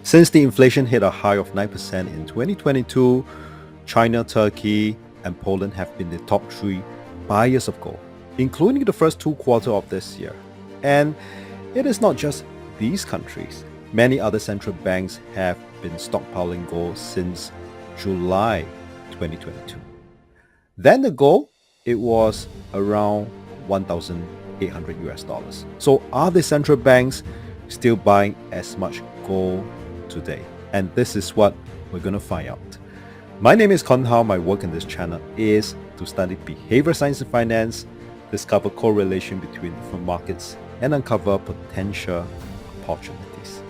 Since the inflation hit a high of 9% in 2022, China, Turkey, and Poland have been the top three buyers of gold, including the first two quarters of this year. And it is not just these countries. Many other central banks have been stockpiling gold since July 2022. Then the gold, it was around 1,800 US dollars. So are the central banks still buying as much gold today? And this is what we're going to find out. My name is Kon Hao. My work in this channel is to study behavior science and finance, discover correlation between different markets, and uncover potential opportunities.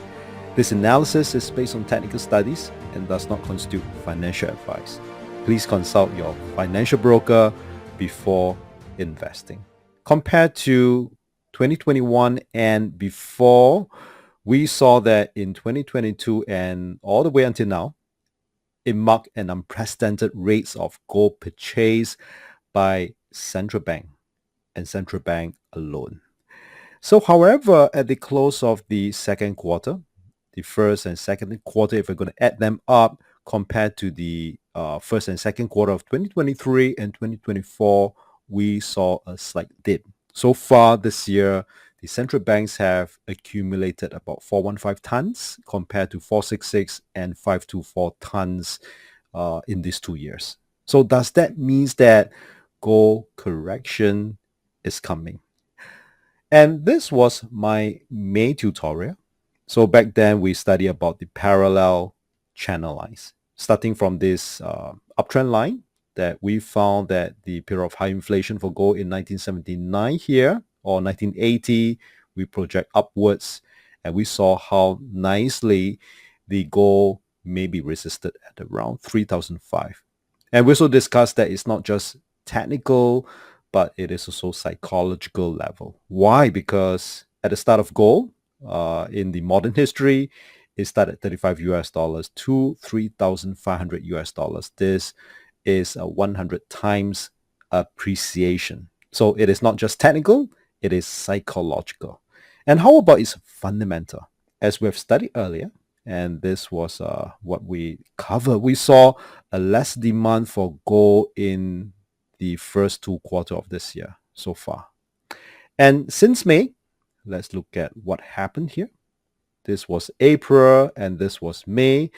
This analysis is based on technical studies and does not constitute financial advice. Please consult your financial broker before investing. Compared to 2021 and before, we saw that in 2022 and all the way until now, it marked an unprecedented rates of gold purchase by central bank and central bank alone. So, however, at the close of the second quarter, the first and second quarter, if we're going to add them up compared to the first and second quarter of 2023 and 2024, we saw a slight dip. So far this year, the central banks have accumulated about 415 tons compared to 466 and 524 tons in these 2 years. So does that mean that gold correction is coming? And this was my May tutorial. So back then we studied about the parallel channel lines. Starting from this uptrend line that we found that the period of high inflation for gold in 1979 here or 1980, we project upwards and we saw how nicely the gold may be resisted at around 3005. And we also discussed that it's not just technical, but it is also psychological level. Why? Because at the start of gold, in the modern history, it started at 35 US dollars to 3,500 US dollars. This is a 100 times appreciation. So it is not just technical, it is psychological. And how about its fundamental? As we have studied earlier, and this was what we covered, we saw a less demand for gold in the first two quarters of this year so far. And since May, let's look at what happened here. This was April and this was May.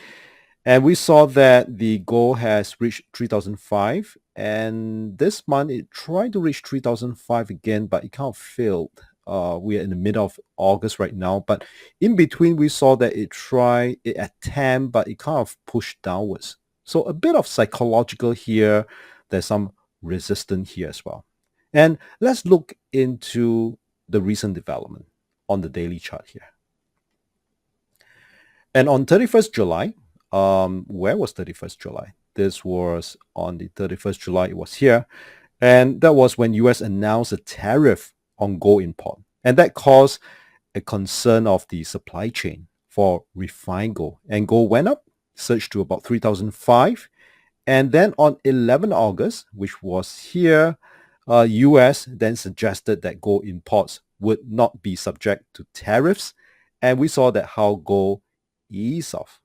And we saw that the gold has reached 3,005. And this month it tried to reach 3,005 again, but it kind of failed. We are in the middle of August right now. But in between, we saw that it attempt, but it kind of pushed downwards. So a bit of psychological here. There's some resistance here as well. And let's look into the recent development on the daily chart here. And on 31st July, where was 31st July? This was on the 31st July, it was here. And that was when US announced a tariff on gold import. And that caused a concern of the supply chain for refined gold. And gold went up, surged to about 3,005. And then on 11 August, which was here, US then suggested that gold imports would not be subject to tariffs. And we saw that how gold ease off.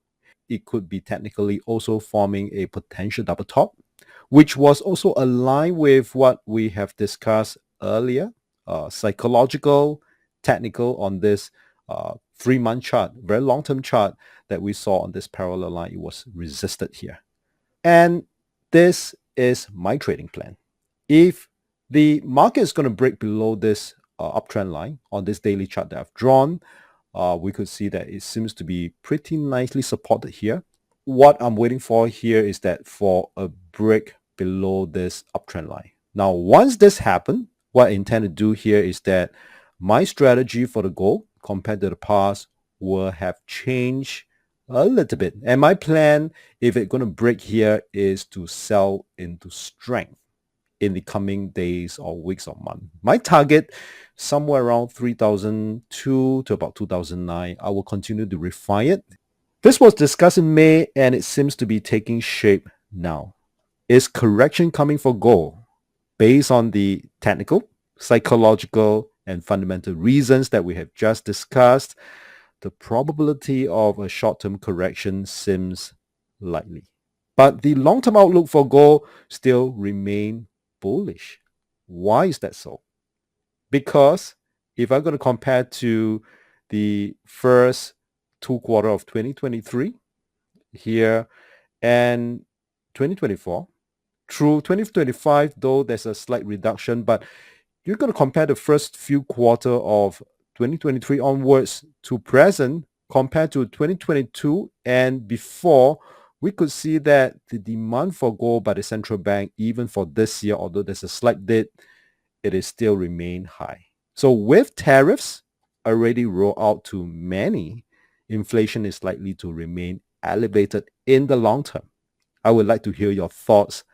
It could be technically also forming a potential double top, which was also aligned with what we have discussed earlier, psychological, technical on this 3-month chart, very long-term chart that we saw on this parallel line. It was resisted here. And this is my trading plan. If the market is going to break below this uptrend line on this daily chart that I've drawn, we could see that it seems to be pretty nicely supported here. What I'm waiting for here is that for a break below this uptrend line. Now, once this happens, what I intend to do here is that my strategy for the gold compared to the past will have changed a little bit. And my plan, if it's going to break here, is to sell into strength in the coming days or weeks or months. My target, somewhere around 3,002 to about 2,009. I will continue to refine it. This was discussed in May and it seems to be taking shape now. Is correction coming for gold based on the technical, psychological, and fundamental reasons that we have just discussed? the probability of a short-term correction seems likely. But the long-term outlook for gold still remain bullish. Why is that so? Because if I'm going to compare to the first two quarter of 2023 here and 2024, through 2025, though there's a slight reduction, but you're going to compare the first few quarter of 2023 onwards to present compared to 2022 and before, we could see that the demand for gold by the central bank, even for this year, although there's a slight dip, it is still remain high. So with tariffs already rolled out to many, inflation is likely to remain elevated in the long term. I would like to hear your thoughts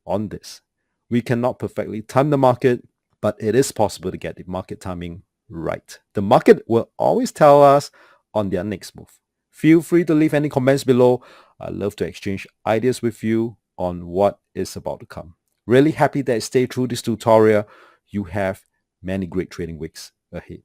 on this. We cannot perfectly time the market, but it is possible to get the market timing right. The market will always tell us on their next move. Feel free to leave any comments below. I'd love to exchange ideas with you on what is about to come. Really happy that you stayed through this tutorial. You have many great trading weeks ahead.